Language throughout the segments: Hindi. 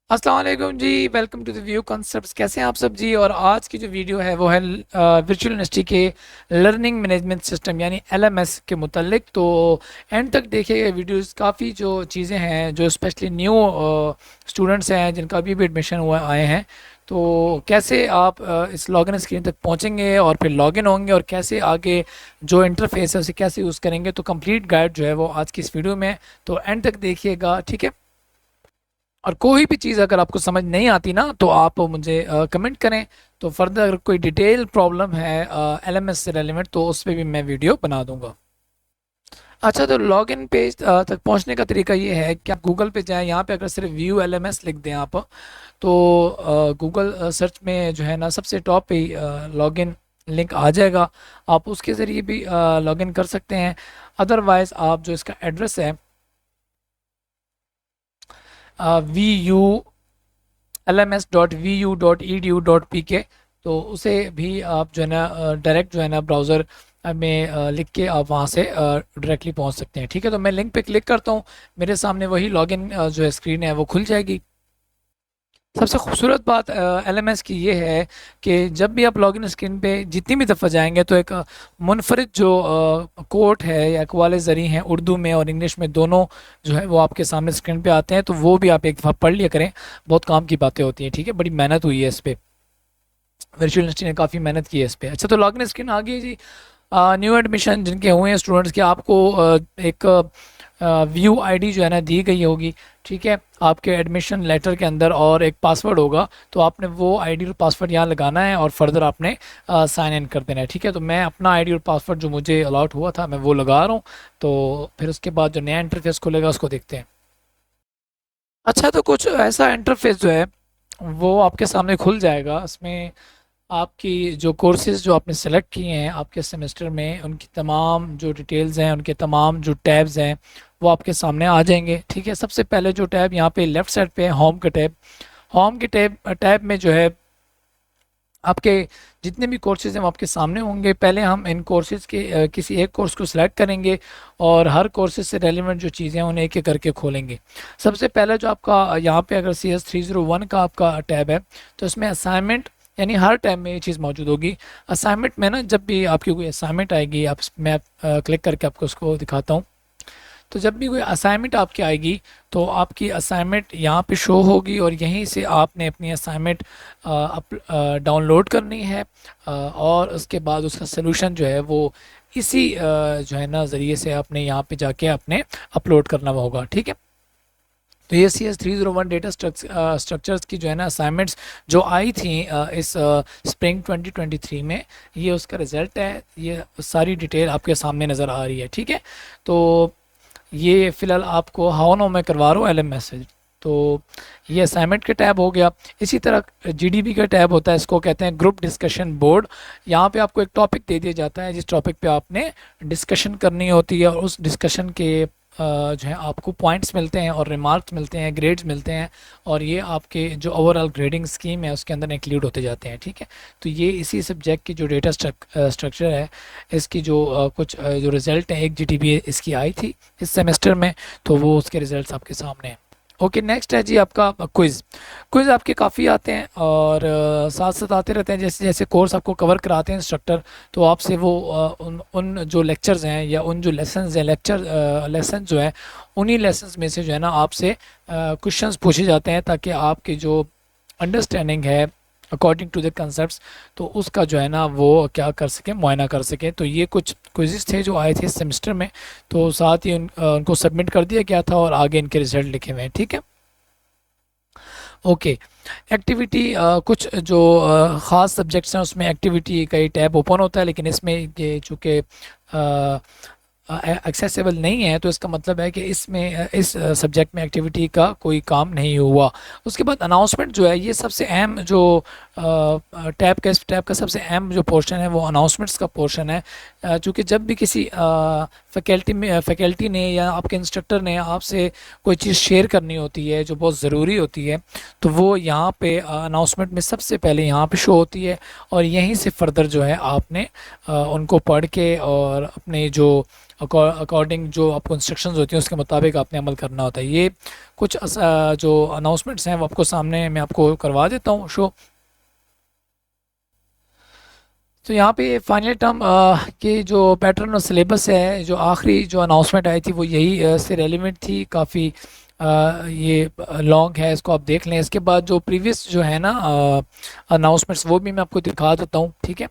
अस्सलाम वालेकुम जी। Welcome to the view concepts. कैसे हैं आप सब जी। और आज की जो वीडियो है वो है वर्चुअल यूनिवर्सिटी के लर्निंग मैनेजमेंट सिस्टम यानी एलएमएस के मुतालिक। तो एंड तक देखिएगा वीडियोस। काफ़ी जो चीज़ें हैं जो स्पेशली न्यू स्टूडेंट्स हैं जिनका अभी भी एडमिशन हुआ आए हैं, तो कैसे आप इस लॉगिन स्क्रीन तक पहुंचेंगे और फिर लॉगिन होंगे और कैसे आगे जो इंटरफेस है उसे कैसे यूज़ करेंगे, तो कंप्लीट गाइड जो है वो आज की इस वीडियो में। तो एंड तक देखिएगा, ठीक है। और कोई भी चीज़ अगर आपको समझ नहीं आती ना तो आप मुझे कमेंट करें। तो फर्दर अगर कोई डिटेल प्रॉब्लम है एलएमएस से रेलिवेंट तो उस पर भी मैं वीडियो बना दूंगा। अच्छा, तो लॉगिन पेज तक पहुंचने का तरीका ये है कि आप गूगल पे जाएं। यहाँ पे अगर सिर्फ व्यू एलएमएस लिख दें आप, तो गूगल सर्च में जो है ना सबसे टॉप पे लॉगिन लिंक आ जाएगा। आप उसके ज़रिए भी लॉगिन कर सकते हैं। अदरवाइज़ आप जो इसका एड्रेस है VU LMS.VU.edu.pk, तो उसे भी आप जो है ना डायरेक्ट जो है ना ब्राउज़र में लिख के आप वहाँ से डायरेक्टली पहुँच सकते हैं। ठीक है, तो मैं लिंक पे क्लिक करता हूँ, मेरे सामने वही लॉगिन जो है स्क्रीन है वो खुल जाएगी। सबसे खूबसूरत बात एलएमएस की ये है कि जब भी आप लॉगिन स्क्रीन पे जितनी भी दफ़ा जाएंगे तो एक मुनफरिद जो कोट है या अक़वाल ज़री हैं उर्दू में और इंग्लिश में दोनों जो है वो आपके सामने स्क्रीन पे आते हैं। तो वो भी आप एक दफ़ा पढ़ लिया करें, बहुत काम की बातें होती हैं। ठीक है, बड़ी मेहनत हुई है इस पर, वर्चुअल यूनिवर्सिटी ने काफ़ी मेहनत की है इस पर। अच्छा, तो लॉगिन स्क्रीन आ गई है जी। न्यू एडमिशन जिनके हुए हैं स्टूडेंट्स के, आपको एक व्यू आईडी जो है ना दी गई होगी। ठीक है, आपके एडमिशन लेटर के अंदर और एक पासवर्ड होगा, तो आपने वो आईडी और पासवर्ड यहाँ लगाना है और फर्दर आपने साइन इन कर देना है। ठीक है, तो मैं अपना आईडी और पासवर्ड जो मुझे अलॉट हुआ था मैं वो लगा रहा हूँ। तो फिर उसके बाद जो नया इंटरफेस खुलेगा उसको देखते हैं। अच्छा, तो कुछ ऐसा इंटरफेस जो है वो आपके सामने खुल जाएगा। इसमें आपकी जो कोर्सेज़ जो आपने सेलेक्ट किए हैं आपके सेमेस्टर में, उनकी तमाम जो डिटेल्स हैं, उनके तमाम जो टैब्स हैं वो आपके सामने आ जाएंगे। ठीक है, सबसे पहले जो टैब यहाँ पे लेफ़्ट साइड पे है, होम का टैब। होम के टैब में जो है आपके जितने भी कोर्सेज हैं वो आपके सामने होंगे। पहले हम इन कोर्सेज के किसी एक कोर्स को सिलेक्ट करेंगे और हर कोर्सेज से रेलिवेंट जो चीज़ें हैं उन्हें एक एक करके खोलेंगे। सबसे पहला जो आपका यहाँ पे अगर CS301 का आपका टैब है, तो इसमें असाइनमेंट, यानी हर टाइम में ये चीज़ मौजूद होगी। असाइनमेंट में ना जब भी आपकी कोई असाइनमेंट आएगी, आप मैं क्लिक करके आपको उसको दिखाता हूँ। तो जब भी कोई असाइनमेंट आपकी आएगी तो आपकी असाइनमेंट यहाँ पे शो होगी और यहीं से आपने अपनी असाइनमेंट डाउनलोड करनी है। और उसके बाद उसका सलूशन जो है वो इसी जो है ना ज़रिए से आपने यहाँ पे जाके आपने अपलोड करना होगा। ठीक है, तो ये CS301 डेटा स्ट्रक्चर्स की जो है ना असाइनमेंट्स जो आई थी इस स्प्रिंग 2023 में, ये उसका रिज़ल्ट है। ये सारी डिटेल आपके सामने नज़र आ रही है। ठीक है, तो ये फ़िलहाल आपको हाउनो में करवा रहा हूँ एलएमएस से। तो ये असाइनमेंट का टैब हो गया। इसी तरह जीडीबी का टैब होता है, इसको कहते हैं ग्रुप डिस्कशन बोर्ड। यहाँ पे आपको एक टॉपिक दे दिया जाता है जिस टॉपिक पे आपने डिस्कशन करनी होती है और उस डिस्कशन के जो है आपको पॉइंट्स मिलते हैं और रिमार्क्स मिलते हैं, ग्रेड्स मिलते हैं, और ये आपके जो ओवरऑल ग्रेडिंग स्कीम है उसके अंदर इंक्लूड होते जाते हैं। ठीक है, तो ये इसी सब्जेक्ट की जो डेटा स्ट्रक्चर है, इसकी जो कुछ जो रिज़ल्ट है, एक जीटीबी इसकी आई थी इस सेमेस्टर में, तो वो उसके रिज़ल्ट आपके सामने हैं। ओके, नेक्स्ट है जी आपका क्विज़। क्विज़ आपके काफ़ी आते हैं और साथ साथ आते रहते हैं। जैसे जैसे कोर्स आपको कवर कराते हैं इंस्ट्रक्टर, तो आपसे वो उन जो लेक्चर्स हैं या उन जो लेसन्स हैं, लेसन जो है उन्हीं लेसन्स में से जो है ना आपसे क्वेश्चंस पूछे जाते हैं ताकि आपकी जो अंडरस्टैंडिंग है अकॉर्डिंग टू द कंसेप्ट, तो उसका जो है ना वो क्या कर सके, मुआयना कर सके। तो ये कुछ क्विज़ थे जो आए थे इस सेमेस्टर में, तो साथ ही उनको सबमिट कर दिया गया था और आगे इनके रिजल्ट लिखे हुए हैं। ठीक है, ओके। एक्टिविटी कुछ जो ख़ास सब्जेक्ट्स हैं उसमें एक्टिविटी का ही टैब ओपन होता है, लेकिन इसमें ये चूँकि एक्सेसिबल नहीं है तो इसका मतलब है कि इसमें इस सब्जेक्ट में एक्टिविटी का कोई काम नहीं हुआ। उसके बाद अनाउंसमेंट जो है, ये सबसे अहम जो इस टैब का सबसे अहम जो पोर्शन है वो अनाउंसमेंट्स का पोर्शन है। चूँकि जब भी किसी फैकल्टी ने या आपके इंस्ट्रक्टर ने आपसे कोई चीज़ शेयर करनी होती है जो बहुत ज़रूरी होती है, तो वो यहाँ पे अनाउंसमेंट में सबसे पहले यहाँ पे शो होती है, और यहीं से फर्दर जो है आपने उनको पढ़ के और अपने जो अकॉर्डिंग जो आपको इंस्ट्रक्शंस होती हैं उसके मुताबिक आपने अमल करना होता है। ये कुछ जो अनाउंसमेंट्स हैं वो आपको सामने मैं आपको करवा देता हूँ शो। तो यहाँ पे फाइनल टर्म के जो पैटर्न और सिलेबस है, जो आखिरी जो अनाउंसमेंट आई थी वो यही से रेलिवेंट थी, काफ़ी ये लॉन्ग है, इसको आप देख लें। इसके बाद जो प्रीवियस जो है ना अनाउंसमेंट्स वो भी मैं आपको दिखा देता हूँ, ठीक है।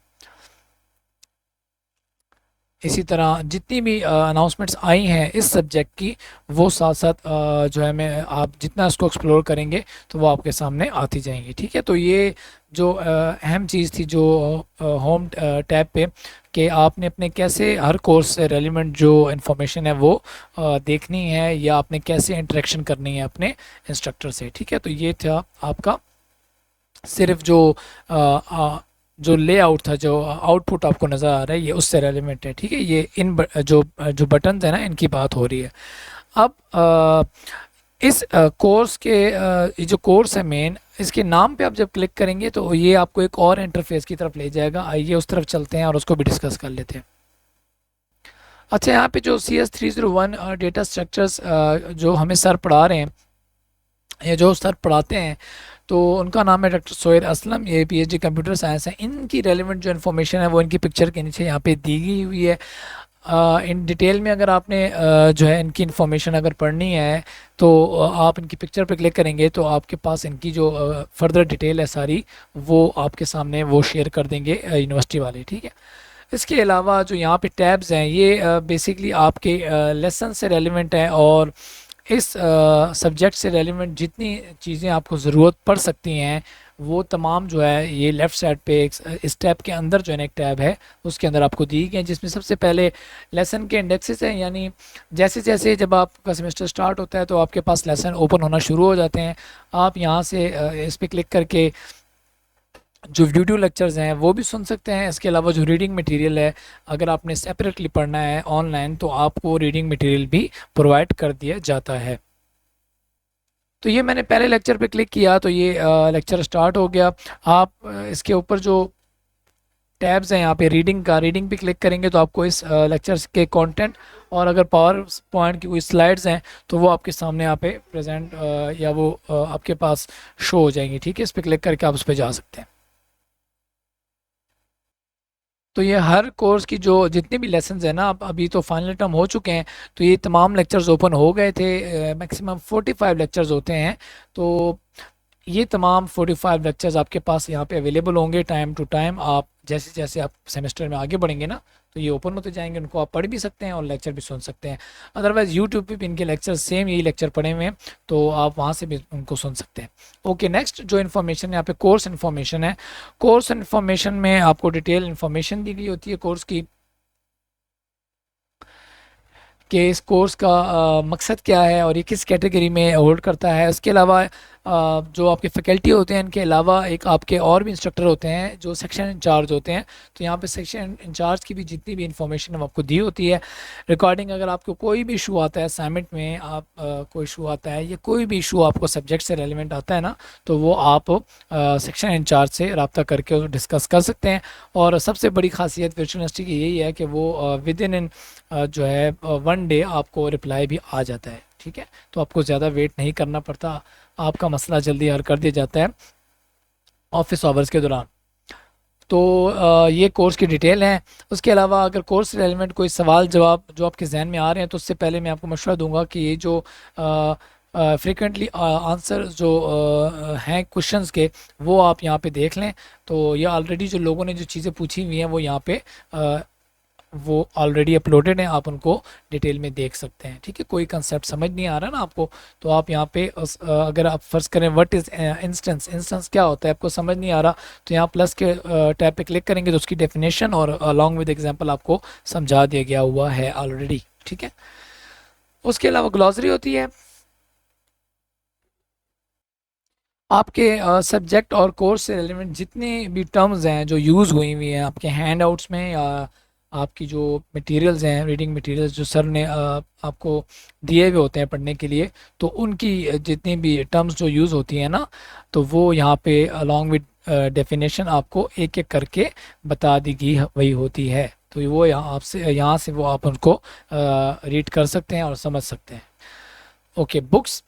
इसी तरह जितनी भी अनाउंसमेंट्स आई हैं इस सब्जेक्ट की, वो साथ साथ जो है मैं आप जितना इसको एक्सप्लोर करेंगे तो वो आपके सामने आती जाएंगी, ठीक है। तो ये जो अहम चीज़ थी जो होम टैब पे, कि आपने अपने कैसे हर कोर्स से रेलिवेंट जो इन्फॉर्मेशन है वो देखनी है, या आपने कैसे इंटरेक्शन करनी है अपने इंस्ट्रक्टर से, ठीक है। तो ये था आपका सिर्फ जो लेआउट था, जो आउटपुट आपको नज़र आ रहा है, ये उससे रेलिवेंट है, ठीक है। ये जो बटन्स है ना, इनकी बात हो रही है। अब इस कोर्स के ये जो कोर्स है मेन, इसके नाम पे आप जब क्लिक करेंगे तो ये आपको एक और इंटरफेस की तरफ ले जाएगा। आइए उस तरफ चलते हैं और उसको भी डिस्कस कर लेते हैं। अच्छा, यहाँ पे जो CS301 डेटा स्ट्रक्चर्स जो हमें सर पढ़ा रहे हैं, या जो सर पढ़ाते हैं, तो उनका नाम है डॉक्टर सोहेल असलम, ये PhD कंप्यूटर साइंस है। इनकी रेलिवेंट जो इन्फॉर्मेशन है वो इनकी पिक्चर के नीचे यहाँ पे दी गई हुई है। इन डिटेल में अगर आपने जो है इनकी इन्फॉर्मेशन अगर पढ़नी है तो आप इनकी पिक्चर पे क्लिक करेंगे तो आपके पास इनकी जो फर्दर डिटेल है सारी, वो आपके सामने वो शेयर कर देंगे यूनिवर्सिटी वाले, ठीक है। इसके अलावा जो यहाँ पे टैब्स हैं, ये बेसिकली आपके लेसन से रेलिवेंट है, और इस सब्जेक्ट से रेलिवेंट जितनी चीज़ें आपको ज़रूरत पड़ सकती हैं वो तमाम जो है ये लेफ़्ट साइड पे इस टैब के अंदर जो है एक टैब है उसके अंदर आपको दी गई है, जिसमें सबसे पहले लेसन के इंडेक्सेस हैं। यानी जैसे जैसे जब आपका सेमेस्टर स्टार्ट होता है तो आपके पास लेसन ओपन होना शुरू हो जाते हैं। आप यहाँ से इस पर क्लिक करके जो वीडियो लेक्चर्स हैं वो भी सुन सकते हैं। इसके अलावा जो रीडिंग मटेरियल है, अगर आपने सेपरेटली पढ़ना है ऑनलाइन तो आपको रीडिंग मटेरियल भी प्रोवाइड कर दिया जाता है। तो ये मैंने पहले लेक्चर पे क्लिक किया तो ये लेक्चर स्टार्ट हो गया। आप इसके ऊपर जो टैब्स हैं यहाँ पे रीडिंग पे क्लिक करेंगे तो आपको इस लेक्चर्स के कंटेंट, और अगर पावर पॉइंट की कोई स्लाइड्स हैं तो वो आपके सामने यहाँ पे प्रेजेंट या वो आपके पास शो हो जाएंगी, ठीक है। इस पर क्लिक करके आप उस पर जा सकते हैं। तो ये हर कोर्स की जो जितने भी लेसन्स हैं ना, अब अभी तो फाइनल टर्म हो चुके हैं तो ये तमाम लेक्चर्स ओपन हो गए थे। मैक्सिमम 45 लेक्चर्स होते हैं, तो ये तमाम 45 लेक्चर्स आपके पास यहाँ पे अवेलेबल होंगे टाइम टू टाइम। आप जैसे जैसे आप सेमेस्टर में आगे बढ़ेंगे ना तो ये ओपन होते जाएंगे, उनको आप पढ़ भी सकते हैं और लेक्चर भी सुन सकते हैं। अदरवाइज़ यूट्यूब पे भी इनके लेक्चर सेम यही लेक्चर पढ़े हुए हैं, तो आप वहाँ से भी उनको सुन सकते हैं। ओके, नेक्स्ट जो इन्फॉर्मेशन यहाँ पे कोर्स इन्फॉर्मेशन है। कोर्स इन्फॉर्मेशन में आपको डिटेल इन्फॉर्मेशन दी गई होती है कोर्स की, कि इस कोर्स का मकसद क्या है और ये किस कैटेगरी में होल्ड करता है। उसके अलावा जो आपके फैकल्टी होते हैं, इनके अलावा एक आपके और भी इंस्ट्रक्टर होते हैं जो सेक्शन इंचार्ज होते हैं। तो यहाँ पे सेक्शन इंचार्ज की भी जितनी भी इंफॉर्मेशन है वो आपको दी होती है। रिकॉर्डिंग अगर आपको कोई भी इशू आता है असाइनमेंट में, आप कोई इशू आता है या कोई भी इशू आपको सब्जेक्ट से रेलिवेंट आता है ना, तो वो आप सेक्शन इंचार्ज से रब्ता करके डिस्कस कर सकते हैं। और सबसे बड़ी खासियत वर्चुअल यूनिवर्सिटी की यही है कि वो विद इन जो है 1 डे आपको रिप्लाई भी आ जाता है, ठीक है। तो आपको ज़्यादा वेट नहीं करना पड़ता, आपका मसला जल्दी हल कर दिया जाता है ऑफिस आवर्स के दौरान। तो ये कोर्स की डिटेल है। उसके अलावा अगर कोर्स से रेलिवेंट कोई सवाल जवाब जो आपके जहन में आ रहे हैं तो उससे पहले मैं आपको मशवरा दूंगा कि ये जो फ्रिक्वेंटली आंसर जो हैं क्वेश्चंस के, वो आप यहाँ पे देख लें। तो ये ऑलरेडी जो लोगों ने जो चीज़ें पूछी हुई हैं वो यहाँ पे वो ऑलरेडी अपलोडेड हैं, आप उनको डिटेल में देख सकते हैं, ठीक है। कोई कंसेप्ट समझ नहीं आ रहा ना आपको तो आप यहाँ पे अगर आप फर्ज करें व्हाट इज़ इंस्टेंस क्या होता है, आपको समझ नहीं आ रहा तो यहाँ प्लस के टैब पे क्लिक करेंगे तो उसकी डेफिनेशन और अलॉन्ग विद एग्जांपल आपको समझा दिया गया हुआ है ऑलरेडी, ठीक है। उसके अलावा ग्लॉसरी होती है। आपके सब्जेक्ट और कोर्स से रिलेवेंट जितने भी टर्म्स हैं जो यूज़ हुई हुई हैं आपके हैंड आउट्स में, या आपकी जो मटेरियल्स हैं, रीडिंग मटेरियल्स जो सर ने आपको दिए हुए होते हैं पढ़ने के लिए, तो उनकी जितनी भी टर्म्स जो यूज़ होती हैं ना, तो वो यहाँ पे अलॉन्ग विद डेफिनेशन आपको एक एक करके बता दी गई वही होती है। तो वो यहाँ से वो आप उनको रीड कर सकते हैं और समझ सकते हैं। Okay, books.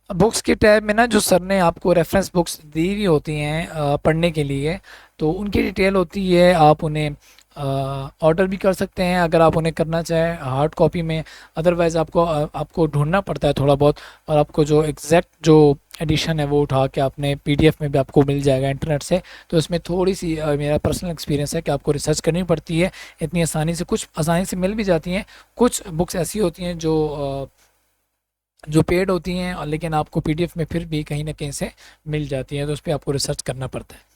बुक्स के टैब में ना जो सर ने आपको रेफरेंस बुक्स दी हुई होती हैं पढ़ने के लिए, तो उनकी डिटेल होती है, आप उन्हें ऑर्डर भी कर सकते हैं अगर आप उन्हें करना चाहें हार्ड कॉपी में। अदरवाइज़ आपको ढूंढना पड़ता है थोड़ा बहुत, और आपको जो एग्जैक्ट जो एडिशन है वो उठा के आपने पीडीएफ में भी आपको मिल जाएगा इंटरनेट से। तो इसमें थोड़ी सी मेरा पर्सनल एक्सपीरियंस है कि आपको रिसर्च करनी पड़ती है। इतनी आसानी से कुछ आसानी से मिल भी जाती हैं, कुछ बुक्स ऐसी होती हैं जो पेड होती हैं, और लेकिन आपको पीडीएफ में फिर भी कहीं ना कहीं से मिल जाती हैं, तो उस पर आपको रिसर्च करना पड़ता है।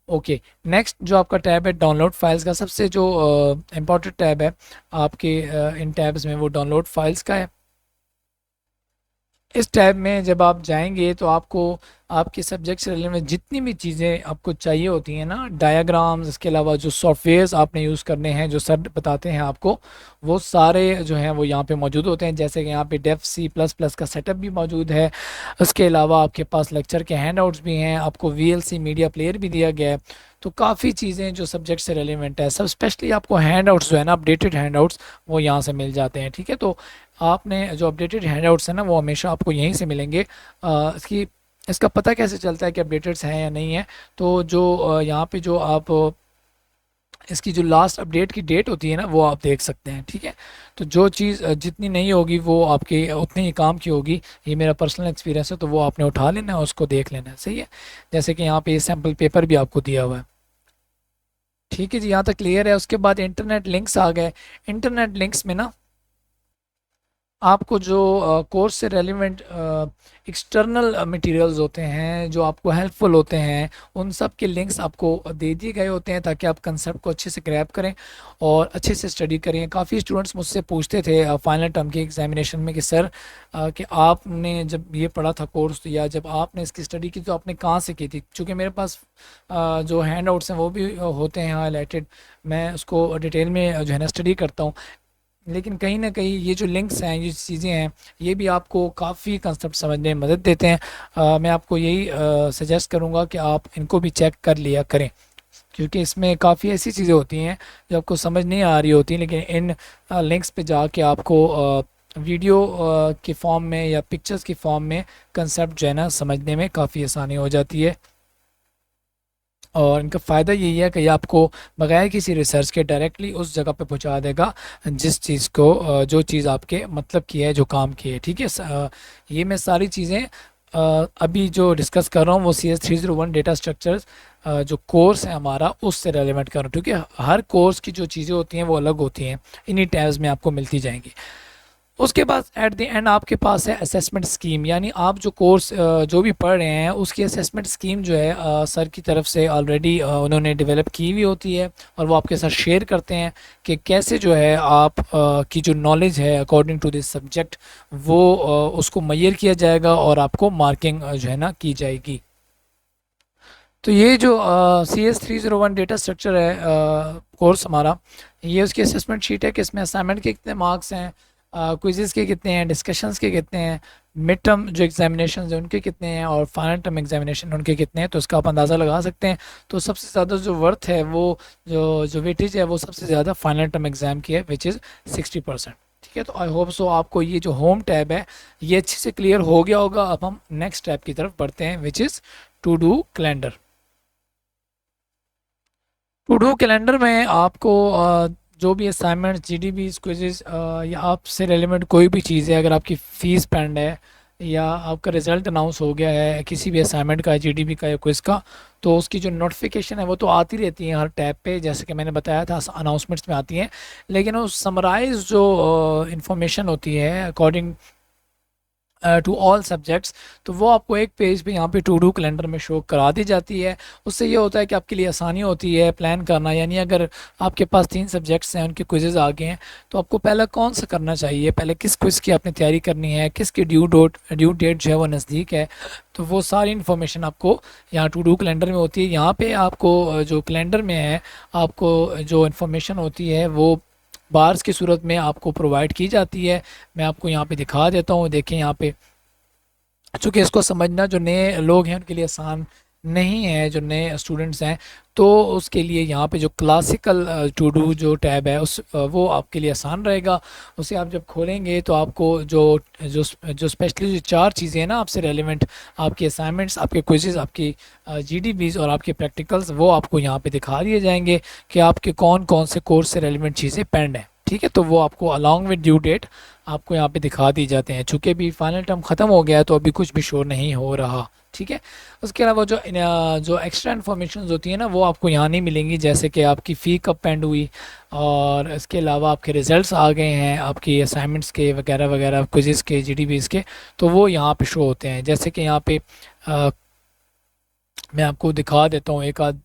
ओके, नेक्स्ट जो आपका टैब है डाउनलोड फाइल्स का, सबसे जो इम्पोर्टेंट टैब है आपके इन टैब्स में, वो डाउनलोड फाइल्स का है। इस टैब में जब आप जाएंगे तो आपको आपके सब्जेक्ट से रिलेटेड जितनी भी चीज़ें आपको चाहिए होती हैं ना, डायग्राम्स, इसके अलावा जो सॉफ्टवेयर्स आपने यूज़ करने हैं जो सर बताते हैं आपको, वो सारे जो हैं वो यहाँ पे मौजूद होते हैं। जैसे कि यहाँ पे डेफ C++ का सेटअप भी मौजूद है। उसके अलावा आपके पास लेक्चर के हैंडआउट्स भी हैं, आपको VLC मीडिया प्लेयर भी दिया गया है। तो काफ़ी चीज़ें जो सब्जेक्ट से रेलिवेंट है, सब स्पेशली आपको हैंडआउट्स जो है ना, अपडेटेड हैंडआउट्स, वो यहाँ से मिल जाते हैं। ठीक है, तो आपने जो अपडेटेड हैंडआउट्स हैं ना, वो हमेशा आपको यहीं से मिलेंगे। इसका पता कैसे चलता है कि अपडेटेड्स हैं या नहीं है? तो जो यहाँ पे जो आप इसकी जो लास्ट अपडेट की डेट होती है ना, वो आप देख सकते हैं। ठीक है, तो जो चीज़ जितनी नहीं होगी वो आपके उतने ही काम की होगी, ये मेरा पर्सनल एक्सपीरियंस है, तो वो आपने उठा लेना है, उसको देख लेना है। सही है, जैसे कि यहाँ पे सैम्पल पेपर भी आपको दिया हुआ है। ठीक है जी, यहाँ तक क्लियर है। उसके बाद इंटरनेट लिंक्स आ गए। इंटरनेट लिंक्स में ना आपको जो कोर्स से रेलिवेंट एक्सटर्नल मटेरियल्स होते हैं जो आपको हेल्पफुल होते हैं, उन सब के लिंक्स आपको दे दिए गए होते हैं, ताकि आप कंसेप्ट को अच्छे से ग्रैब करें और अच्छे से स्टडी करें। काफ़ी स्टूडेंट्स मुझसे पूछते थे फाइनल टर्म के एग्जामिनेशन में कि सर कि आपने जब ये पढ़ा था कोर्स, या जब आपने इसकी स्टडी की तो आपने कहाँ से की थी? चूँकि मेरे पास जो हैंड आउट्स हैं वो भी होते हैं हाईलाइटेड, मैं उसको डिटेल में जो है ना स्टडी करता हूँ। लेकिन कहीं ना कहीं ये जो लिंक्स हैं, ये चीज़ें हैं, ये भी आपको काफ़ी कंसेप्ट समझने में मदद देते हैं। मैं आपको यही सजेस्ट करूँगा कि आप इनको भी चेक कर लिया करें, क्योंकि इसमें काफ़ी ऐसी चीज़ें होती हैं जो आपको समझ नहीं आ रही होती, लेकिन इन लिंक्स पे जाके आपको वीडियो के फॉर्म में या पिक्चर्स की फॉर्म में कंसेप्ट जो है ना समझने में काफ़ी आसानी हो जाती है। और इनका फ़ायदा यही है कि ये आपको बगैर किसी रिसर्च के डायरेक्टली उस जगह पे पहुंचा देगा जिस चीज़ को जो चीज़ आपके मतलब की है, जो काम की है। ठीक है, ये मैं सारी चीज़ें अभी जो डिस्कस कर रहा हूँ वो CS301 डेटा स्ट्रक्चर्स जो कोर्स है हमारा, उससे रेलिवेंट कर रहा हूँ, क्योंकि हर कोर्स की जो चीज़ें होती हैं वो अलग होती हैं, इन्हीं टैब्स में आपको मिलती जाएंगी। उसके बाद एट द एंड आपके पास है असेसमेंट स्कीम, यानी आप जो कोर्स जो भी पढ़ रहे हैं उसकी असेसमेंट स्कीम जो है सर की तरफ से ऑलरेडी उन्होंने डेवलप की हुई होती है, और वो आपके साथ शेयर करते हैं कि कैसे जो है आप की जो नॉलेज है अकॉर्डिंग टू दिस सब्जेक्ट, वो उसको मैयर किया जाएगा और आपको मार्किंग जो है ना की जाएगी। तो ये जो CS301 डेटा स्ट्रक्चर है कोर्स हमारा, ये उसकी असेसमेंट शीट है कि इसमें असाइनमेंट के कितने मार्क्स हैं, क्विज़ेस के कितने हैं, डिस्कशंस के कितने हैं, मिड टर्म जो एग्जामिनेशन हैं उनके कितने हैं, और फाइनल टर्म एग्जामिनेशन उनके कितने हैं, तो उसका आप अंदाज़ा लगा सकते हैं। तो सबसे ज़्यादा जो वर्थ है, वो जो वेटेज है, वो सबसे ज़्यादा फाइनल टर्म एग्ज़ाम की है, विच इज़ 60%। ठीक है, तो आई होप सो आपको ये जो होम टैब है ये अच्छे से क्लियर हो गया होगा। अब हम नेक्स्ट टैब की तरफ बढ़ते हैं, which is to do calendar. To do calendar में आपको जो भी असाइनमेंट, GDB क्विज़ेस या आपसे रेलिवेंट कोई भी चीज़ है, अगर आपकी फ़ीस पेंड है या आपका रिज़ल्ट अनाउंस हो गया है किसी भी असाइनमेंट का, GDB का या क्विज़ का, तो उसकी जो नोटिफिकेशन है वो तो आती रहती है हर टैब पे, जैसे कि मैंने बताया था अनाउंसमेंट्स में आती हैं। लेकिन वो समराइज जो इंफॉर्मेशन होती है अकॉर्डिंग टू ऑल सब्जेक्ट्स, तो वो आपको एक पेज पे यहाँ पे टू डू कैलेंडर में शो करा दी जाती है। उससे ये होता है कि आपके लिए आसानी होती है प्लान करना, यानी अगर आपके पास 3 सब्जेक्ट्स हैं, उनके क्विज़ेज़ आ गए हैं, तो आपको पहले कौन सा करना चाहिए, पहले किस क्विज़ की आपने तैयारी करनी है, किसकी ड्यू डेट जो है वो नज़दीक है, तो वो सारी इन्फॉर्मेशन आपको यहाँ टू डू कैलेंडर में होती है। यहाँ पे आपको जो कैलेंडर में है, आपको जो इन्फॉर्मेशन होती है वो बार्स की सूरत में आपको प्रोवाइड की जाती है। मैं आपको यहाँ पे दिखा देता हूँ, देखें यहाँ पे, चूँकि इसको समझना जो नए लोग हैं उनके लिए आसान नहीं है, जो नए स्टूडेंट्स हैं, तो उसके लिए यहाँ पे जो क्लासिकल टू डू जो टैब है उस वो आपके लिए आसान रहेगा। उसे आप जब खोलेंगे तो आपको जो जो जो स्पेशली जो चार चीज़ें हैं ना आपसे रेलिवेंट, आपके असाइनमेंट्स, आपके क्विज़ेस, आपकी जीडीबीज और आपके प्रैक्टिकल्स, वो आपको यहाँ पे दिखा दिए जाएंगे कि आपके कौन कौन से कोर्स से रेलिवेंट चीज़ें पेंड हैं। ठीक है, तो वो आपको अलॉन्ग विद ड्यू डेट आपको यहाँ पे दिखा दी जाते हैं। चूँकि अभी फाइनल टर्म ख़त्म हो गया है तो अभी कुछ भी शो नहीं हो रहा। ठीक है, उसके अलावा जो एक्स्ट्रा इन्फॉर्मेशन होती है ना वो आपको यहाँ नहीं मिलेंगी, जैसे कि आपकी फ़ी कब पेंड हुई, और इसके अलावा आपके रिजल्ट्स आ गए हैं आपकी असाइनमेंट्स के वगैरह वगैरह, क्विज़ेस के, जीडीबीज़ के, तो वो यहाँ पे शो होते हैं। जैसे कि यहाँ पे अ, मैं आपको दिखा देता हूँ एक आध।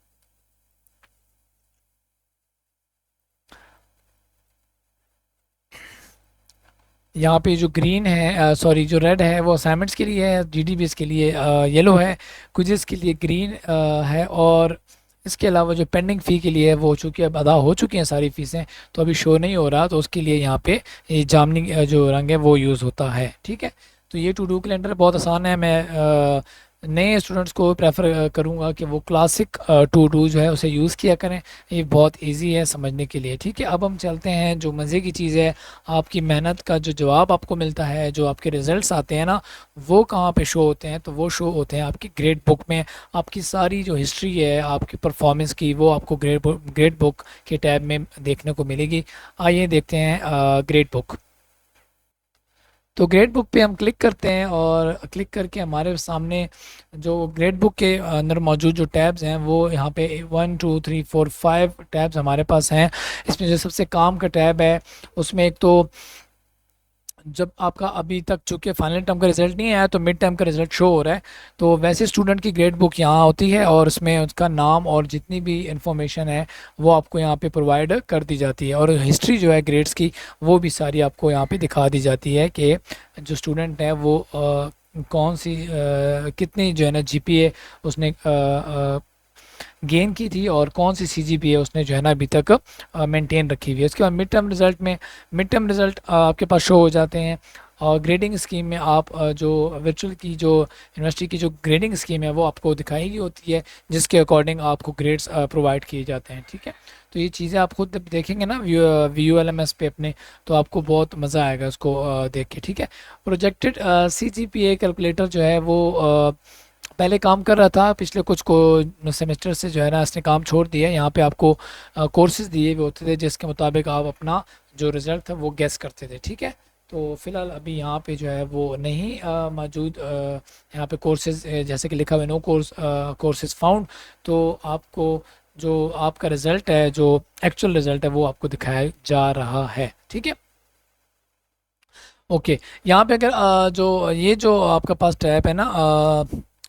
यहाँ पे जो ग्रीन है, सॉरी जो रेड है वो असाइनमेंट्स के लिए है, जीडीबीएस के लिए येलो है, क्विज़ेस के लिए ग्रीन है, और इसके अलावा जो पेंडिंग फ़ी के लिए है वो चूँकि अब अदा हो चुकी हैं सारी फ़ीसें, तो अभी शो नहीं हो रहा, तो उसके लिए यहाँ पे ये जामनी जो रंग है वो यूज़ होता है। ठीक है, तो ये टू डू कैलेंडर बहुत आसान है। मैं नए स्टूडेंट्स को प्रेफर करूँगा कि वो क्लासिक टू डू जो है उसे यूज़ किया करें, ये बहुत इजी है समझने के लिए। ठीक है, अब हम चलते हैं, जो मज़े की चीज़ है, आपकी मेहनत का जो जवाब आपको मिलता है, जो आपके रिजल्ट्स आते हैं ना, वो कहाँ पे शो होते हैं, तो वो शो होते हैं आपकी ग्रेड बुक में। आपकी सारी जो हिस्ट्री है आपकी परफॉर्मेंस की, वो आपको ग्रेड बुक के टैब में देखने को मिलेगी। आइए देखते हैं ग्रेड बुक। तो ग्रेड बुक पे हम क्लिक करते हैं, और क्लिक करके हमारे सामने जो ग्रेड बुक के अंदर मौजूद जो टैब्स हैं वो यहाँ पे 1 2 3 4 5 टैब्स हमारे पास हैं। इसमें जो सबसे काम का टैब है उसमें एक तो, जब आपका अभी तक चूँकि फाइनल टर्म का रिजल्ट नहीं आया तो मिड टर्म का रिजल्ट शो हो रहा है, तो वैसे स्टूडेंट की ग्रेड बुक यहाँ होती है, और उसमें उसका नाम और जितनी भी इंफॉर्मेशन है वो आपको यहाँ पे प्रोवाइड कर दी जाती है, और हिस्ट्री जो है ग्रेड्स की वो भी सारी आपको यहाँ पे दिखा दी जाती है कि जो स्टूडेंट है वो कौन सी कितनी जो है ना जीपीए उसने गेन की थी, और कौन सी सीजीपीए उसने जो है ना अभी तक मेंटेन रखी हुई है। उसके बाद मिड टर्म रिज़ल्ट आपके पास शो हो जाते हैं, और ग्रेडिंग स्कीम में आप जो वर्चुअल की जो यूनिवर्सिटी की जो ग्रेडिंग स्कीम है वो आपको दिखाई गई होती है, जिसके अकॉर्डिंग आपको ग्रेड्स प्रोवाइड किए जाते हैं। ठीक है, तो ये चीज़ें आप खुद देखेंगे ना VULMS पे अपने, तो आपको बहुत मज़ा आएगा उसको देख के। ठीक है, प्रोजेक्टेड CGPA कैलकुलेटर जो है वो पहले काम कर रहा था, पिछले कुछ को सेमेस्टर से जो है ना इसने काम छोड़ दिया है। यहाँ पे आपको कोर्सेज दिए हुए होते थे जिसके मुताबिक आप अपना जो रिज़ल्ट था वो गेस करते थे। ठीक है, तो फ़िलहाल अभी यहाँ पे जो है वो नहीं मौजूद, यहाँ पे कोर्सेज जैसे कि लिखा हुआ नो कोर्सेज फाउंड, तो आपको जो आपका रिज़ल्ट है, जो एक्चुअल रिज़ल्ट है वो आपको दिखाया जा रहा है। ठीक है, ओके। यहाँ पे अगर जो ये जो आपका पास टैब है ना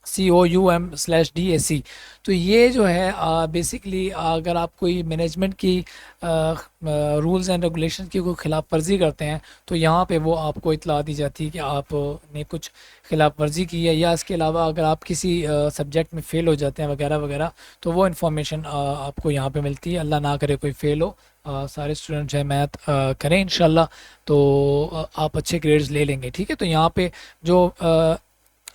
COUM/DAC, तो ये जो है बेसिकली अगर आप कोई मैनेजमेंट की रूल्स एंड रेगुलेशन की कोई खिलाफ वर्जी करते हैं तो यहाँ पे वो आपको इतला दी जाती है कि आपने कुछ खिलाफ वर्जी की है, या इसके अलावा अगर आप किसी सब्जेक्ट में फ़ेल हो जाते हैं वगैरह वगैरह, तो वो इन्फॉर्मेशन आपको यहाँ पे मिलती है। अल्लाह ना करे कोई फ़ेल हो, सारे स्टूडेंट जो है मैथ करें इंशाल्लाह, तो आप अच्छे ग्रेड्स ले लेंगे। ठीक है, तो यहाँ पे जो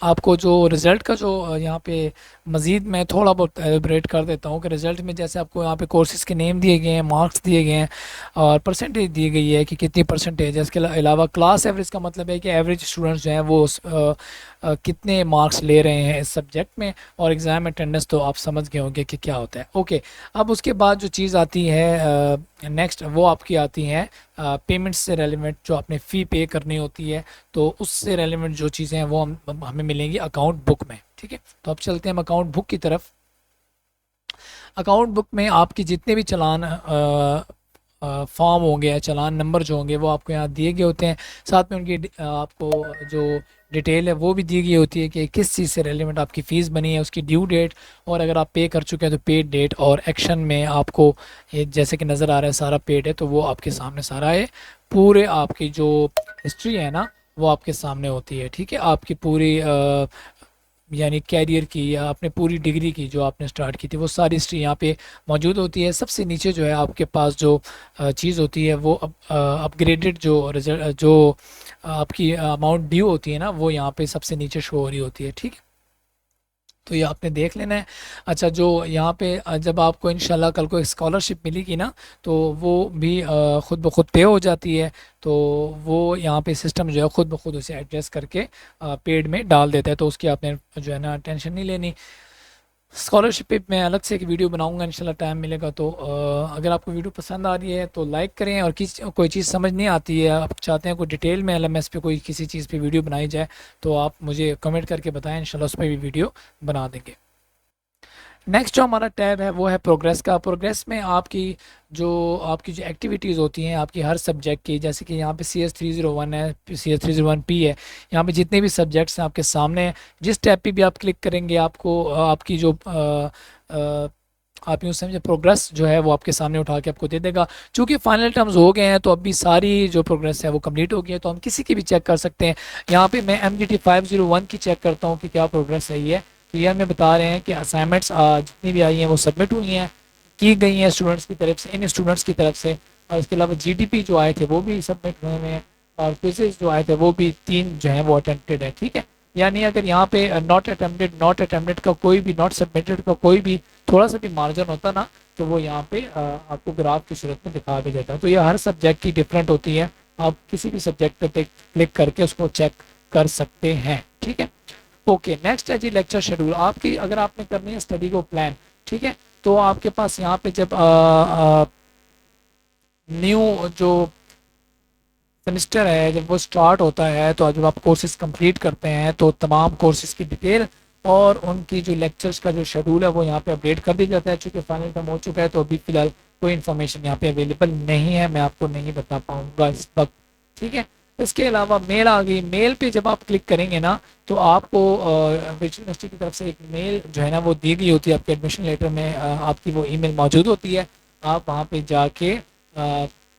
आपको जो रिज़ल्ट का जो यहाँ पे मज़ीद मैं थोड़ा बहुत एलिब्रेट कर देता हूँ कि रिज़ल्ट में जैसे आपको यहाँ पे कोर्सेज के नेम दिए गए हैं, मार्क्स दिए गए हैं, और परसेंटेज दी गई है कि कितनी परसेंटेज है। इसके अलावा क्लास एवरेज का मतलब है कि एवरेज स्टूडेंट्स जो हैं वो कितने मार्क्स ले रहे हैं इस सब्जेक्ट में, और एग्ज़ाम अटेंडेंस तो आप समझ गए होंगे कि क्या होता है। ओके, अब उसके बाद जो चीज़ आती है नेक्स्ट, वो आपकी आती हैं पेमेंट्स से रेलिवेंट, जो आपने फ़ी पे करनी होती है, तो उससे रेलिवेंट जो चीज़ें हैं वो हमें मिलेंगी अकाउंट बुक में। ठीक है, तो अब चलते हैं हम अकाउंट बुक की तरफ। अकाउंट बुक में आपके जितने भी चालान फॉर्म होंगे या चालान नंबर जो होंगे वो आपको यहाँ दिए गए होते हैं, साथ में उनकी आपको जो डिटेल है वो भी दी गई होती है कि किस चीज़ से रेलिवेंट आपकी फ़ीस बनी है, उसकी ड्यू डेट, और अगर आप पे कर चुके हैं तो पेड डेट, और एक्शन में आपको ये जैसे कि नज़र आ रहा है सारा पेड है, तो वो आपके सामने सारा है। पूरे आपकी जो हिस्ट्री है ना वो आपके सामने होती है। ठीक है, आपकी पूरी यानी कैरियर की या आपने पूरी डिग्री की जो आपने स्टार्ट की थी वो सारी हिस्ट्री यहाँ पे मौजूद होती है। सबसे नीचे जो है आपके पास जो चीज़ होती है वो अपग्रेडेड जो रिजल्ट, जो आपकी अमाउंट ड्यू होती है ना, वो यहाँ पे सबसे नीचे शो हो रही होती है। ठीक है, तो ये आपने देख लेना है। अच्छा, जो यहाँ पे जब आपको इंशाल्लाह कल को एक स्कॉलरशिप मिलेगी ना, तो वो भी ख़ुद ब खुद पे हो जाती है। तो वो यहाँ पे सिस्टम जो है ख़ुद ब खुद उसे एडजस्ट करके पेड में डाल देता है, तो उसकी आपने जो है ना टेंशन नहीं लेनी। स्कॉलरशिप पे मैं अलग से एक वीडियो बनाऊंगा इंशाल्लाह, टाइम मिलेगा तो। अगर आपको वीडियो पसंद आ रही है तो लाइक करें, और कोई चीज़ समझ नहीं आती है, आप चाहते हैं कोई डिटेल में एलएमएस पे कोई किसी चीज़ पे वीडियो बनाई जाए, तो आप मुझे कमेंट करके बताएं, इंशाल्लाह उस पर भी वीडियो बना देंगे। नेक्स्ट जो हमारा टैब है वो है प्रोग्रेस का। प्रोग्रेस में आपकी जो एक्टिविटीज़ होती हैं आपकी हर सब्जेक्ट की, जैसे कि यहाँ पे CS301 है, CS301P है, यहाँ पे जितने भी सब्जेक्ट्स हैं आपके सामने हैं। जिस टैब पे भी आप क्लिक करेंगे आपको आपकी जो आप यूँ समझे प्रोग्रेस जो है वो आपके सामने उठा के आपको दे देगा। चूँकि फाइनल टर्म्स हो गए हैं तो अभी सारी जो प्रोग्रेस है वो कंप्लीट हो गई है, तो हम किसी की भी चेक कर सकते हैं। यहाँ पे मैं MGT501 की चेक करता हूँ कि क्या प्रोग्रेस सही है। तो ये हमें बता रहे हैं कि असाइनमेंट्स जितनी भी आई हैं वो सबमिट हुई हैं, की गई हैं स्टूडेंट्स की तरफ से, इन स्टूडेंट्स की तरफ से। और इसके अलावा GDP जो आए थे वो भी सबमिट हुए हैं, और क्विज़ेज जो आए थे वो भी 3 जो हैं वो अटेम्प्टेड है। ठीक है, यानी अगर यहाँ पे नॉट अटेम्प्टेड का कोई भी, नॉट सबमिटेड का कोई भी थोड़ा सा भी मार्जिन होता ना, तो वो यहाँ पे आपको ग्राफ की सूरत में दिखा भी देता है। तो ये हर सब्जेक्ट की डिफरेंट होती है, आप किसी भी सब्जेक्ट पे क्लिक करके उसको चेक कर सकते हैं। ठीक है, ओके। नेक्स्ट है जी लेक्चर शेड्यूल। आपकी अगर आपने करनी है स्टडी को प्लान, ठीक है, तो आपके पास यहाँ पे जब न्यू जो सेमेस्टर है जब वो स्टार्ट होता है, तो जब आप कोर्सेज कंप्लीट करते हैं तो तमाम कोर्सेज की डिटेल और उनकी जो लेक्चर्स का जो शेड्यूल है वो यहाँ पे अपडेट कर दिया जाता है। चूँकि फाइनल टर्म हो चुका है तो अभी फिलहाल कोई इन्फॉर्मेशन यहाँ पे अवेलेबल नहीं है, मैं आपको नहीं बता पाऊँगा इस वक्त। ठीक है, इसके अलावा मेल आ गई। मेल पे जब आप क्लिक करेंगे ना, तो आपको यूनिवर्सिटी की तरफ से एक मेल जो है ना वो दी गई होती है, आपके एडमिशन लेटर में आपकी वो ईमेल मौजूद होती है। आप वहाँ पे जाके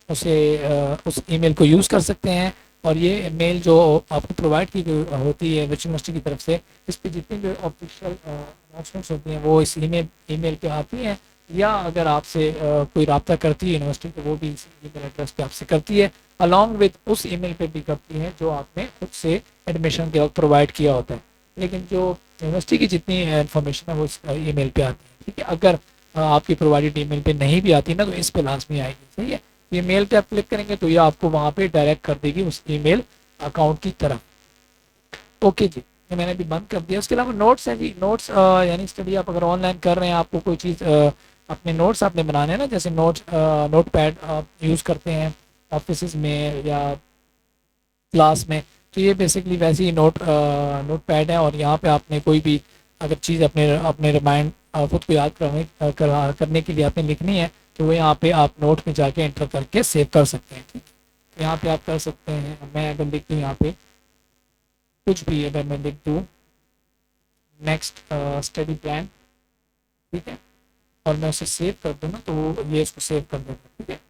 उस ईमेल को यूज़ कर सकते हैं। और ये मेल जो आपको प्रोवाइड की गई होती है यूनिवर्सिटी की तरफ से, इस पर जितनी जो ऑफिशियल अनाउंसमेंट्स होती हैं वो इस ईमेल पे आती हैं, या अगर आपसे कोई रब्ता करती है यूनिवर्सिटी तो वो भी इस ईमेल एड्रेस पे आपसे करती है, अलॉन्ग विद उस ईमेल पे भी करती है जो आपने खुद से एडमिशन के वक्त प्रोवाइड किया होता है। लेकिन जो यूनिवर्सिटी की जितनी इन्फॉर्मेशन है वो इस ईमेल पे आती है। ठीक है, अगर आपकी प्रोवाइडेड ईमेल पे नहीं भी आती ना, तो इस पे लाजमी आएगी। सही है, ये मेल पे आप क्लिक करेंगे तो ये आपको वहाँ पे डायरेक्ट कर देगी उस ईमेल अकाउंट की तरफ। ओके जी, ये मैंने भी बंद कर दिया। उसके अलावा नोट्स हैं जी। नोट्स यानी स्टडी आप अगर ऑनलाइन कर रहे हैं, आपको कोई चीज़ अपने नोट्स आपने बनाने हैं ना, जैसे नोट पैड आप यूज़ करते हैं ऑफिस में या क्लास में, तो ये बेसिकली वैसे ही नोट पैड है। और यहाँ पे आपने कोई भी अगर चीज़ अपने अपने रिमाइंड खुद को याद करने के लिए आपने लिखनी है, तो वो यहाँ पे आप नोट में जाके एंटर करके सेव कर सकते हैं। ठीक है, यहाँ पे आप कर सकते हैं। मैं अगर लिख दूँ यहाँ पे कुछ भी, अगर मैं लिख दूँ नेक्स्ट स्टडी प्लान, ठीक है, और मैं उसे सेव कर दूँ ना, तो ये इसको सेव कर देगा। ठीक है,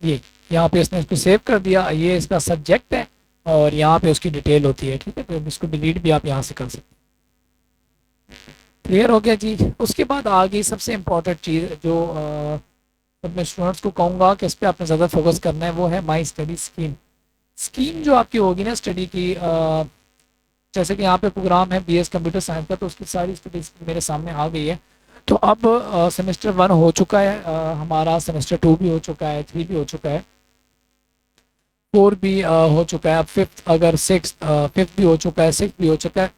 ये यहाँ पे इसने इसको सेव कर दिया, ये इसका सब्जेक्ट है और यहाँ पे उसकी डिटेल होती है। ठीक है, तो इसको डिलीट भी आप यहाँ से कर सकते हैं। क्लियर हो गया जी। उसके बाद आ गई सबसे इम्पोर्टेंट चीज़ जो मैं स्टूडेंट्स को कहूँगा कि इस पर आपने ज़्यादा फोकस करना है, वो है माई स्टडी स्कीम। स्कीम जो आपकी होगी ना स्टडी की, जैसे कि यहाँ पे प्रोग्राम है BS कंप्यूटर साइंस का, तो उसकी सारी स्टडी स्कीम मेरे सामने आ गई है। तो अब सेमेस्टर 1 हो चुका है, हमारा सेमेस्टर 2 भी हो चुका है, 3 भी हो चुका है, 4 भी हो चुका है, अब 5th, अगर 6th 5th भी हो चुका है, 6th भी हो चुका है।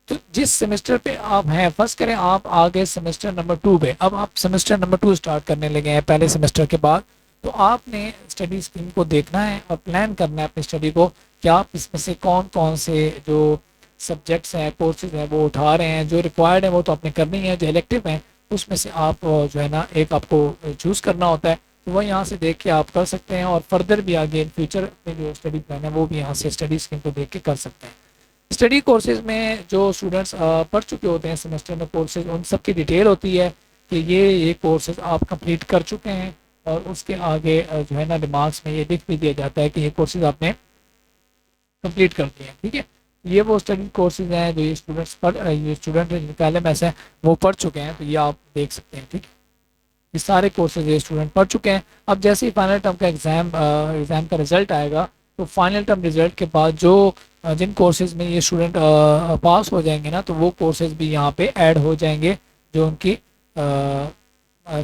तो जिस सेमेस्टर पे आप हैं, फर्स्ट करें आप आ गए सेमेस्टर नंबर 2 पे, अब आप सेमेस्टर नंबर 2 स्टार्ट करने लगे हैं पहले सेमेस्टर के बाद। तो आपने स्टडी स्कीम को देखना है और प्लान करना है अपनी स्टडी को, कि आप इसमें से कौन कौन से जो सब्जेक्ट्स हैं, कोर्सेज हैं वो उठा रहे हैं। जो रिक्वायर्ड है वो तो आपने करनी है, जो इलेक्टिव हैं उसमें से आप जो है ना एक आपको चूज़ करना होता है, तो वह यहाँ से देख के आप कर सकते हैं। और फर्दर भी आगे इन फ्यूचर में जो स्टडी प्लान है वो भी यहाँ से स्टडी स्कीम को देख के कर सकते हैं। स्टडी कोर्सेज में जो स्टूडेंट्स पढ़ चुके होते हैं सेमेस्टर में कोर्सेज, उन सब की डिटेल होती है कि ये कोर्सेज आप कंप्लीट कर चुके हैं, और उसके आगे जो है ना रिमार्क्स में ये लिख भी दिया जाता है कि ये कोर्सेज आपने कंप्लीट कर दिए हैं। ठीक है, ये वो स्टडी कोर्सेज हैं जो ये स्टूडेंट जिनका LMS है वो पढ़ चुके हैं, तो ये आप देख सकते हैं। ठीक है, ये सारे कोर्सेज ये स्टूडेंट पढ़ चुके हैं। अब जैसे ही फाइनल टर्म का एग्ज़ाम का रिजल्ट आएगा, तो फाइनल टर्म रिजल्ट के बाद जो जिन कोर्सेज में ये स्टूडेंट पास हो जाएंगे ना, तो वो कोर्सेज भी यहाँ पे ऐड हो जाएंगे जो उनकी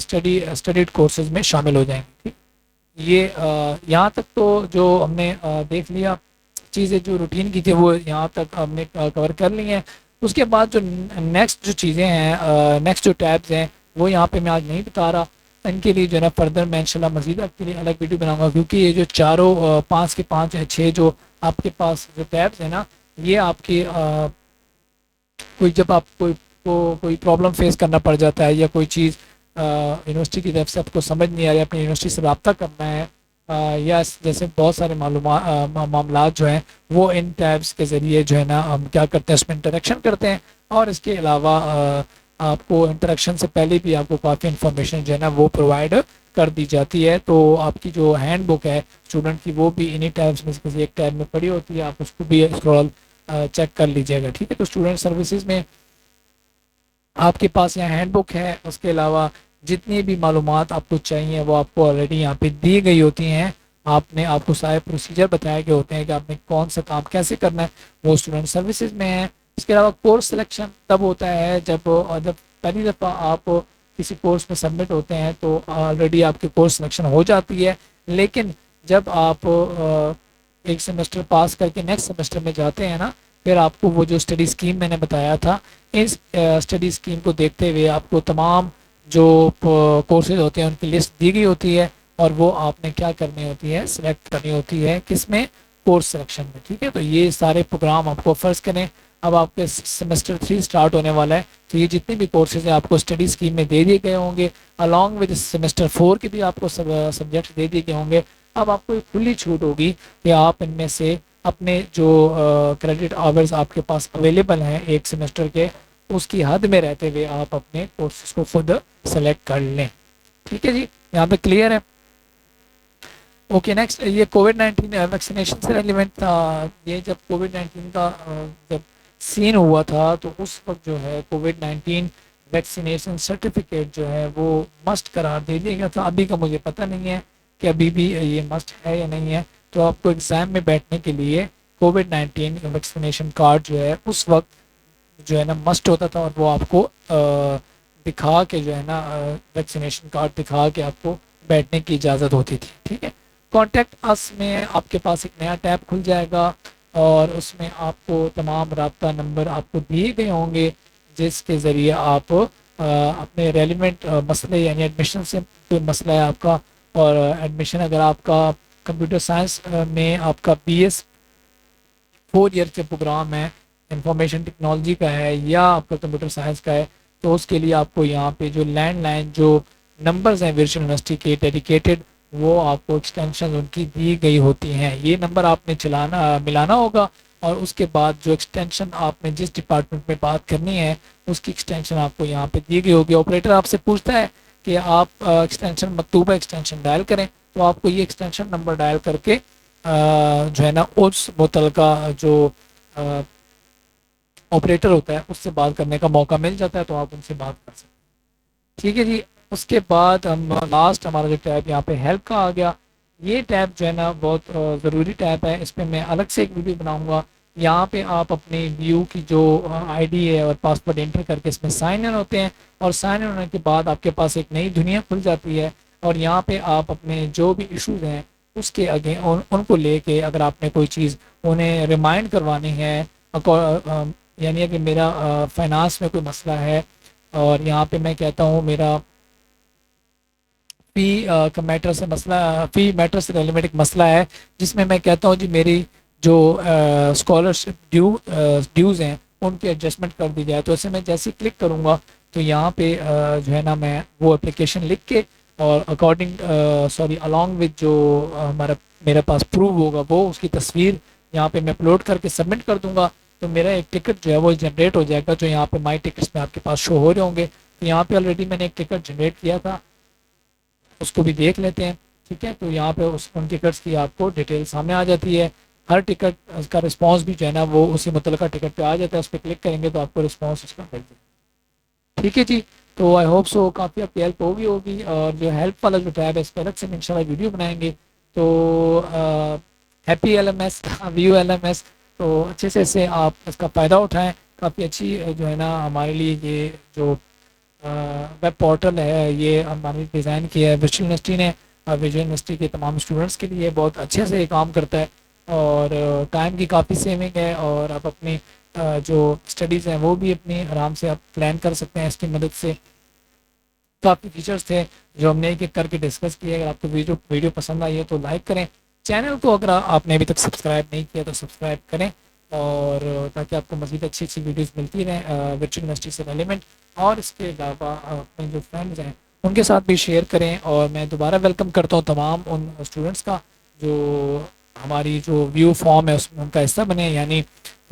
स्टडीड कोर्सेज में शामिल हो जाएंगे। ठीक, ये यहाँ तक तो जो हमने देख लिया, चीज़ें जो रूटीन की थी वो यहाँ तक हमने कवर कर ली हैं। उसके बाद जो नेक्स्ट जो चीज़ें हैं, नेक्स्ट जो टैब्स हैं, वो यहाँ पे मैं आज नहीं बता रहा। इनके लिए जो है ना फर्दर मैं इंशाल्लाह मज़ीद आपके लिए अलग वीडियो बनाऊंगा, क्योंकि ये जो चारों 5 के 5 या 6 जो आपके पास जो टैब्स हैं ना, ये आपकी कोई जब आप कोई प्रॉब्लम फेस करना पड़ जाता है, या कोई चीज़ यूनिवर्सिटी की तरफ से आपको समझ नहीं आ रही, अपनी यूनिवर्सिटी से रब्ता करना है, या जैसे बहुत सारे मामला जो हैं वो इन टैब्स के ज़रिए जो है ना हम क्या करते हैं, उसमें इंटरेक्शन करते हैं। और इसके अलावा आपको इंटरेक्शन से पहले भी आपको काफ़ी इंफॉर्मेशन जो है ना वो प्रोवाइड कर दी जाती है। तो आपकी जो हैंड बुक है स्टूडेंट की, वो भी इन्हीं टैब्स में किसी एक टैब में पड़ी होती है, आप उसको भी स्क्रॉल चेक कर लीजिएगा। ठीक है, तो स्टूडेंट सर्विसेज में आपके पास यहाँ हैंड बुक है, उसके अलावा जितनी भी मालूमात आपको चाहिए वो आपको ऑलरेडी यहाँ पे दी गई होती हैं। आपको सारे प्रोसीजर बताए गए होते हैं कि आपने कौन सा काम कैसे करना है, वो स्टूडेंट सर्विसेज में है। इसके अलावा कोर्स सिलेक्शन तब होता है जब पहली दफ़ा आप किसी कोर्स में सबमिट होते हैं, तो ऑलरेडी आपकी कोर्स सिलेक्शन हो जाती है। लेकिन जब आप एक सेमेस्टर पास करके नेक्स्ट सेमेस्टर में जाते हैं ना, फिर आपको वो जो स्टडी स्कीम मैंने बताया था, इस स्टडी स्कीम को देखते हुए आपको तमाम जो कोर्सेज होते हैं उनकी लिस्ट दी गई होती है, और वो आपने क्या करनी होती है, सिलेक्ट करनी होती है किसमें, कोर्स सिलेक्शन में। ठीक है, तो ये सारे प्रोग्राम आपको फ़र्ज़ करें अब आपके सेमेस्टर 3 स्टार्ट होने वाला है, तो ये जितने भी कोर्सेज हैं आपको स्टडी स्कीम में दे दिए गए होंगे, अलॉन्ग विद सेमेस्टर 4 के भी आपको सब्जेक्ट दे दिए गए होंगे। अब आपको एक खुली छूट होगी कि आप इनमें से अपने जो क्रेडिट आवर्स आपके पास अवेलेबल हैं एक सेमेस्टर के, उसकी हद में रहते हुए आप अपने कोर्सेज को खुद सेलेक्ट कर लें। ठीक है जी, यहाँ पे क्लियर है। ओके, नेक्स्ट ये कोविड-19 वैक्सीनेशन से रेलिवेंट था। ये जब कोविड-19 का जब सीन हुआ था, तो उस वक्त जो है कोविड-19 वैक्सीनेशन सर्टिफिकेट जो है वो मस्ट करार दे दिया गया था। अभी का मुझे पता नहीं है कि अभी भी ये मस्ट है या नहीं है। तो आपको एग्ज़ाम में बैठने के लिए कोविड-19 वैक्सीनेशन कार्ड जो है उस वक्त जो है ना मस्ट होता था, और वो आपको दिखा के जो है ना वैक्सीनेशन कार्ड दिखा के आपको बैठने की इजाज़त होती थी। ठीक है, कॉन्टैक्ट अस में आपके पास एक नया टैब खुल जाएगा, और उसमें आपको तमाम राब्ता नंबर आपको दिए गए होंगे, जिसके ज़रिए आप अपने रेलिवेंट मसले, यानी एडमिशन से कोई मसला है आपका, और एडमिशन अगर आपका कंप्यूटर साइंस में आपका BS 4 ईयर के प्रोग्राम है, इंफॉर्मेशन टेक्नोलॉजी का है, या आपका कंप्यूटर साइंस का है, तो उसके लिए आपको यहाँ पे जो लैंडलाइन जो नंबर्स हैं वर्चुअल यूनिवर्सिटी के डेडिकेटेड, वो आपको एक्सटेंशन उनकी दी गई होती हैं। ये नंबर आपने मिलाना होगा, और उसके बाद जो एक्सटेंशन आपने जिस डिपार्टमेंट में बात करनी है उसकी एक्सटेंशन आपको यहाँ पे दी गई होगी। ऑपरेटर आपसे पूछता है कि आप एक्सटेंशन मतलूबा एक्सटेंशन डायल करें, तो आपको ये एक्सटेंशन नंबर डायल करके जो है ना उस मुतलका जो ऑपरेटर होता है उससे बात करने का मौका मिल जाता है, तो आप उनसे बात कर सकते हैं। ठीक है जी, उसके बाद हम लास्ट हमारा जो टैब यहाँ पे हेल्प का आ गया। ये टैब जो है ना बहुत ज़रूरी टैब है, इस पर मैं अलग से एक वीडियो बनाऊंगा। यहाँ पे आप अपने व्यू की जो आईडी है और पासवर्ड एंटर करके इसमें साइन इन होते हैं, और साइन इन होने के बाद आपके पास एक नई दुनिया खुल जाती है, और यहाँ पे आप अपने जो भी इश्यूज़ हैं उसके आगे उनको लेके अगर आपने कोई चीज़ उन्हें रिमाइंड करवानी है, यानी कि मेरा फाइनेंस में कोई मसला है, और यहाँ पे मैं कहता हूँ मेरा फ़ी मैटर से रिलेटेड एक मसला है, जिसमें मैं कहता हूँ जी मेरी जो स्कॉलरशिप ड्यूज़ हैं उनकी एडजस्टमेंट कर दी जाए। तो ऐसे मैं जैसे ही क्लिक करूँगा, तो यहाँ पे जो है ना मैं वो एप्लीकेशन लिख के, और अलॉन्ग विद जो हमारा मेरे पास प्रूफ होगा, वो उसकी तस्वीर यहाँ पे मैं अपलोड करके सबमिट कर दूंगा, तो मेरा एक टिकट जो है वो जनरेट हो जाएगा, जो यहाँ पे माई टिकट्स में आपके पास शो हो रहे होंगे। तो यहाँ पे ऑलरेडी मैंने एक टिकट जनरेट किया था, उसको भी देख लेते हैं। ठीक है, तो यहाँ पे उन टिकट्स की आपको डिटेल सामने आ जाती है। हर टिकट का रिस्पांस भी जो है ना वो उसी मुतलका टिकट पे आ जाता है, उस पर क्लिक करेंगे तो आपको रिस्पांस उसका मिल जाएगा। ठीक है जी, तो आई होप सो काफ़ी आपकी हेल्प होगी और जो हेल्प वाला जो टैब है इस पर अलग से इंशाल्लाह वीडियो बनाएंगे। तो happy L M S view L M S, तो अच्छे से आप इसका फ़ायदा उठाएं। काफ़ी अच्छी जो है ना हमारे लिए ये जो वेब पोर्टल है ये हमारी डिज़ाइन किया है विजुअल यूनिवर्सिटी ने। विजुअल यूनिवर्सिटी के तमाम स्टूडेंट्स के लिए बहुत अच्छे से ये काम करता है और टाइम की काफ़ी सेविंग है और आप अपनी जो स्टडीज़ हैं वो भी अपनी आराम से आप प्लान कर सकते हैं इसकी मदद से। काफ़ी फीचर्स थे जो हमने एक एक करके डिस्कस किए। अगर आपको वीडियो वीडियो पसंद आई है तो लाइक करें, चैनल को अगर आपने अभी तक सब्सक्राइब नहीं किया तो सब्सक्राइब करें और ताकि आपको मज़ीद अच्छी अच्छी वीडियोस मिलती रहें वर्चुअल यूनिवर्सिटी से रेलिवेंट। और इसके अलावा अपने जो फ्रेंड्स हैं उनके साथ भी शेयर करें। और मैं दोबारा वेलकम करता हूँ तमाम उन स्टूडेंट्स का जो हमारी जो व्यू फॉर्म है उसमें उनका हिस्सा बने, यानी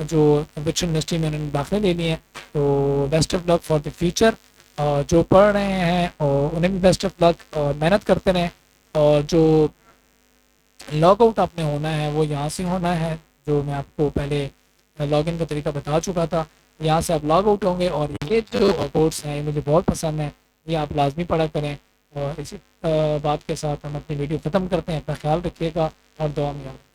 जो वर्चुअल यूनिवर्सिटी में उन्होंने दाखिले ले लिए हैं। तो best of luck for the future. जो पढ़ रहे हैं और उन्हें भी बेस्ट ऑफ लक और मेहनत करते रहें। और जो लॉग आउट आपने होना है वो यहाँ से होना है, जो मैं आपको पहले लॉगिन का तरीका बता चुका था। यहाँ से आप लॉग आउट होंगे और ये जो कोर्स हैं ये मुझे बहुत पसंद है, ये आप लाजमी पढ़ा करें। और इसी बात के साथ हम अपनी वीडियो ख़त्म करते हैं। अपना ख्याल रखिएगा और दुआ में याद रखिएगा।